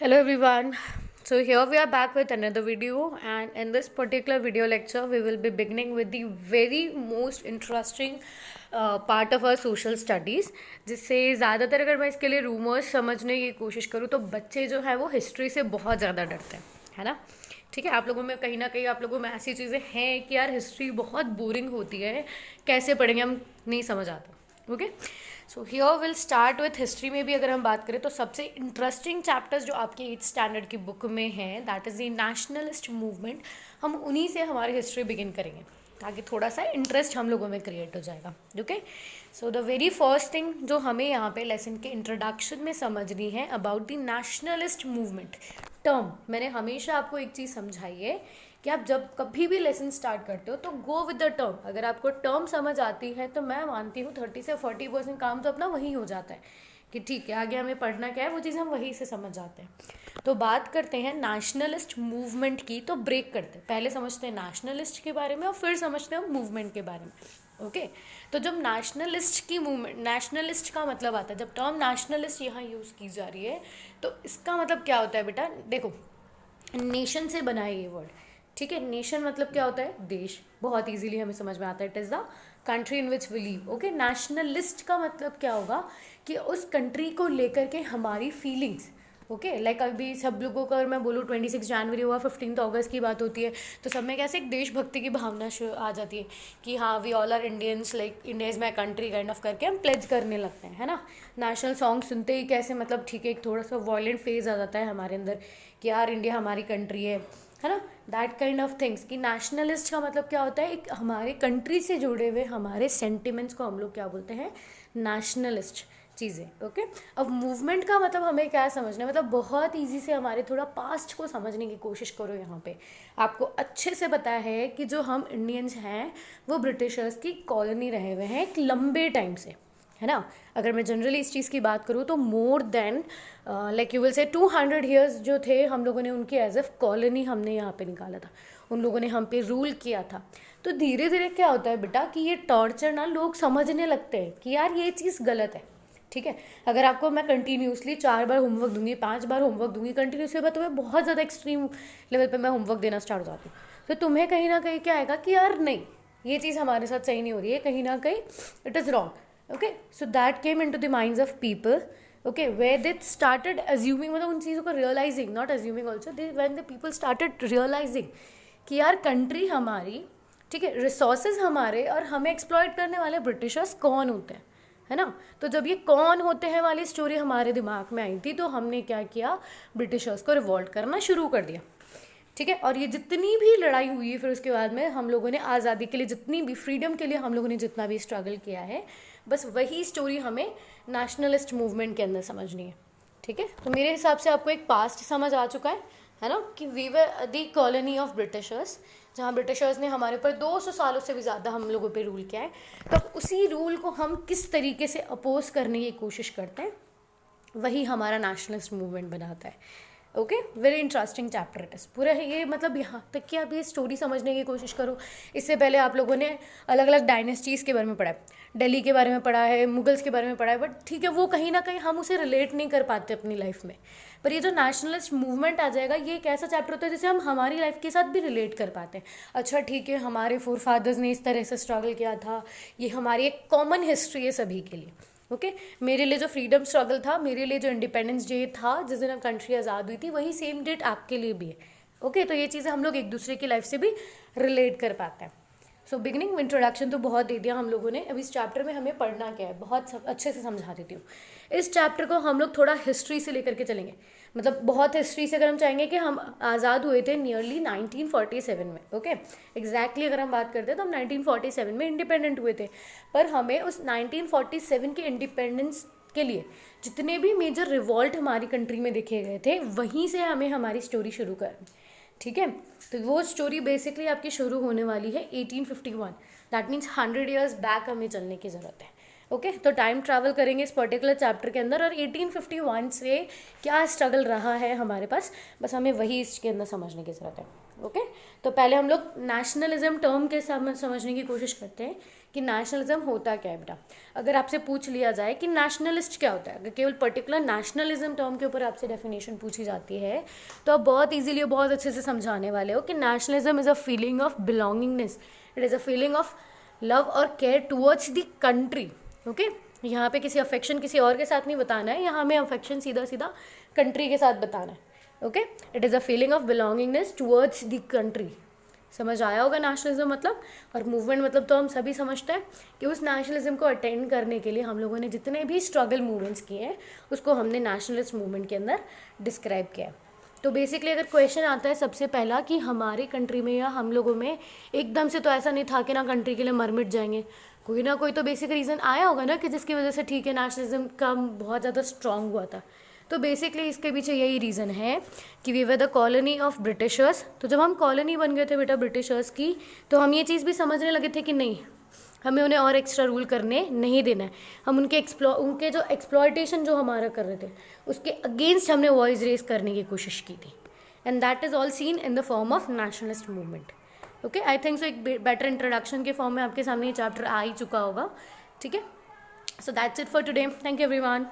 Hello everyone. So here we are back with another video, and in this particular video lecture we will be beginning with the very most interesting part of our social studies, जिससे ज़्यादातर अगर मैं इसके लिए rumours समझने की कोशिश करूँ तो बच्चे जो है वो हिस्ट्री से बहुत ज़्यादा डरते हैं, है ना। ठीक है, आप लोगों में कहीं ना कहीं आप लोगों में ऐसी चीज़ें हैं कि यार हिस्ट्री बहुत बोरिंग होती है, कैसे पढ़ेंगे हम नहीं समझ आता। Okay, so here will start with history में भी अगर हम बात करें तो सबसे इंटरेस्टिंग चैप्टर्स जो आपके 8th स्टैंडर्ड की बुक में हैं that is the nationalist movement. हम उन्हीं से हमारी हिस्ट्री बिगिन करेंगे ताकि थोड़ा सा इंटरेस्ट हम लोगों में क्रिएट हो जाएगा। Okay, so the very first thing जो हमें यहाँ पे लेसन के इंट्रोडक्शन में समझनी है about the nationalist movement term. मैंने हमेशा आपको एक चीज़ समझाई है कि आप जब कभी भी लेसन स्टार्ट करते हो तो गो विद द टर्म। अगर आपको टर्म समझ आती है तो मैं मानती हूँ 30 से 40% काम तो अपना वही हो जाता है कि ठीक है आगे हमें पढ़ना क्या है वो चीज़ हम वहीं से समझ जाते हैं। तो बात करते हैं नेशनलिस्ट मूवमेंट की, तो ब्रेक करते हैं, पहले समझते हैं नेशनलिस्ट के बारे में और फिर समझते हैं मूवमेंट के बारे में। ओके, तो जब नेशनलिस्ट की मूवमेंट, नेशनलिस्ट का मतलब आता है, जब टर्म नेशनलिस्ट यहाँ यूज़ की जा रही है तो इसका मतलब क्या होता है बेटा, देखो नेशन से बना है ये वर्ड। ठीक है, नेशन मतलब क्या होता है, देश, बहुत इजीली हमें समझ में आता है, it is the country in which we live. Okay, nationalist का मतलब क्या होगा कि उस कंट्री को लेकर के हमारी फीलिंग्स। ओके, लाइक अभी सब लोगों का अगर मैं बोलूँ 26 जनवरी हुआ, 15 अगस्त की बात होती है तो सब में कैसे एक देशभक्ति की भावना आ जाती है कि हाँ we all are Indians, like India is my country kind of करके हम प्लेज करने लगते हैं, है ना। नेशनल सॉन्ग सुनते ही कैसे मतलब ठीक है एक थोड़ा सा वॉयलेंट फेज आ जाता है हमारे अंदर कि यार इंडिया हमारी कंट्री है ना। दैट काइंड ऑफ थिंग्स कि नेशनलिस्ट का मतलब क्या होता है, एक हमारे कंट्री से जुड़े हुए हमारे सेंटिमेंट्स को हम लोग क्या बोलते हैं, नेशनलिस्ट चीज़ें। ओके, अब मूवमेंट का मतलब हमें क्या समझना है, मतलब बहुत इजी से हमारे थोड़ा पास्ट को समझने की कोशिश करो। यहाँ पे आपको अच्छे से पता है कि जो हम इंडियंस हैं वो ब्रिटिशर्स की कॉलोनी रहे हुए हैं एक लंबे टाइम से, है ना। अगर मैं जनरली इस चीज़ की बात करूँ तो more than like you will say 200 years जो थे हम लोगों ने उनकी एज ए कॉलोनी हमने यहाँ पे निकाला था, उन लोगों ने हम पे रूल किया था। तो धीरे धीरे क्या होता है बेटा कि ये टॉर्चर ना लोग समझने लगते हैं कि यार ये चीज़ गलत है। ठीक है, अगर आपको मैं कंटिन्यूसली 4 बार होमवर्क दूंगी, 5 बार होमवर्क दूंगी कंटिन्यूसली, मैं तुम्हें बहुत ज़्यादा एक्सट्रीम लेवल पे मैं होमवर्क देना स्टार्ट हो जाती हूँ, तो तुम्हें कहीं ना कहीं क्या आएगा कि यार नहीं ये चीज़ हमारे साथ सही नहीं हो रही है, कहीं ना कहीं it is wrong. Okay, so that came into the minds of people. Okay, where they started assuming, मतलब उन चीज़ों को realising, not assuming also, when the people started realising कि यार कंट्री हमारी, ठीक है, रिसोर्सेज हमारे, और हमें एक्सप्लॉइट करने वाले ब्रिटिशर्स कौन होते हैं, है ना। तो जब ये कौन होते हैं वाली स्टोरी हमारे दिमाग में आई थी तो हमने क्या किया, ब्रिटिशर्स को रिवॉल्ट करना शुरू कर दिया। ठीक है, और ये जितनी भी लड़ाई हुई है फिर उसके बाद में हम लोगों ने आज़ादी के लिए, जितनी भी फ्रीडम के लिए हम लोगों ने जितना भी स्ट्रगल किया है, बस वही स्टोरी हमें नेशनलिस्ट मूवमेंट के अंदर समझनी है। ठीक है, तो मेरे हिसाब से आपको एक पास्ट समझ आ चुका है ना, कि we were the colony of Britishers, जहाँ ब्रिटिशर्स ने हमारे ऊपर 200 सालों से भी ज़्यादा हम लोगों पे रूल किया है। तो उसी रूल को हम किस तरीके से अपोज करने की कोशिश करते हैं, वही हमारा नेशनलिस्ट मूवमेंट बनाता है। Okay, very interesting chapter it is पूरा है ये, मतलब यहाँ तक कि आप ये स्टोरी समझने की कोशिश करो। इससे पहले आप लोगों ने अलग अलग डायनेस्टीज़ के बारे में पढ़ा है, दिल्ली के बारे में पढ़ा है, मुगल्स के बारे में पढ़ा है, बट ठीक है वो कहीं ना कहीं हम उसे रिलेट नहीं कर पाते अपनी लाइफ में। पर ये जो नेशनलिस्ट मूवमेंट आ जाएगा ये एक ऐसा चैप्टर होता है जिसे हम हमारी लाइफ के साथ भी रिलेट कर पाते हैं। अच्छा ठीक है, हमारे फोर फादर्स ने इस तरह से स्ट्रगल किया था, ये हमारी एक कॉमन हिस्ट्री है सभी के लिए। ओके, मेरे लिए जो फ्रीडम स्ट्रगल था, मेरे लिए जो इंडिपेंडेंस डे था जिस दिन कंट्री आज़ाद हुई थी, वही सेम डेट आपके लिए भी है। ओके, तो ये चीज़ें हम लोग एक दूसरे की लाइफ से भी रिलेट कर पाते हैं। सो बिगिनिंग इंट्रोडक्शन तो बहुत दे दिया हम लोगों ने, अब इस चैप्टर में हमें पढ़ना क्या है बहुत अच्छे से समझा देती हूँ। इस चैप्टर को हम लोग थोड़ा हिस्ट्री से लेकर के चलेंगे, मतलब बहुत हिस्ट्री से अगर हम चाहेंगे कि हम आज़ाद हुए थे नियरली 1947 में। ओके, एग्जैक्टली अगर हम बात करते हैं तो हम 1947 में इंडिपेंडेंट हुए थे, पर हमें उस 1947 के इंडिपेंडेंस के लिए जितने भी मेजर रिवॉल्ट हमारी कंट्री में देखे गए थे वहीं से हमें हमारी स्टोरी शुरू करनी। ठीक है, तो वो स्टोरी बेसिकली आपकी शुरू होने वाली है 1851, दैट मीन्स 100 ईयर्स बैक हमें चलने की ज़रूरत है। ओके, तो टाइम ट्रैवल करेंगे इस पर्टिकुलर चैप्टर के अंदर, और 1851 से क्या स्ट्रगल रहा है हमारे पास, बस हमें वही इसके अंदर समझने की ज़रूरत है। ओके तो पहले हम लोग नेशनलिज्म टर्म के समझने की कोशिश करते हैं कि नेशनलिज्म होता क्या है बेटा। अगर आपसे पूछ लिया जाए कि नेशनलिस्ट क्या होता है, अगर केवल पर्टिकुलर नेशनलिज्म टर्म के ऊपर आपसे डेफिनेशन पूछी जाती है तो आप बहुत इजीली बहुत अच्छे से समझाने वाले हो कि nationalism is a feeling of belongingness, it is a feeling of love और care towards the country. Okay, यहाँ पे किसी अफेक्शन किसी और के साथ नहीं बताना है, यहाँ हमें अफेक्शन सीधा सीधा कंट्री के साथ बताना है। Okay, it is a feeling of belongingness towards the country. समझ आया होगा नेशनलिज्म मतलब। और मूवमेंट मतलब तो हम सभी समझते हैं कि उस नेशनलिज्म को अटेंड करने के लिए हम लोगों ने जितने भी स्ट्रगल मूवमेंट्स किए हैं उसको हमने नेशनलिस्ट मूवमेंट के अंदर डिस्क्राइब किया है। तो बेसिकली अगर क्वेश्चन आता है सबसे पहला कि हमारी कंट्री में या हम लोगों में एकदम से तो ऐसा नहीं था कि ना कंट्री के लिए मर मिट जाएंगे, कोई ना कोई तो बेसिक रीज़न आया होगा ना कि जिसकी वजह से ठीक है नेशनलिज्म का बहुत ज़्यादा स्ट्रांग हुआ था। तो बेसिकली इसके पीछे यही रीज़न है कि we were the colony of Britishers. तो जब हम कॉलोनी बन गए थे बेटा ब्रिटिशर्स की, तो हम ये चीज़ भी समझने लगे थे कि नहीं, हमें उन्हें और एक्स्ट्रा रूल करने नहीं देना है। हम उनके जो एक्सप्लॉयटेशन जो हमारा कर रहे थे उसके अगेंस्ट हमने वॉइस रेज करने की कोशिश की थी, and that is all seen in the form of nationalist movement. Okay, I think so एक बेटर इंट्रोडक्शन के फॉर्म में आपके सामने ये चैप्टर आ ही चुका होगा। ठीक है, so that's it for today, thank you everyone.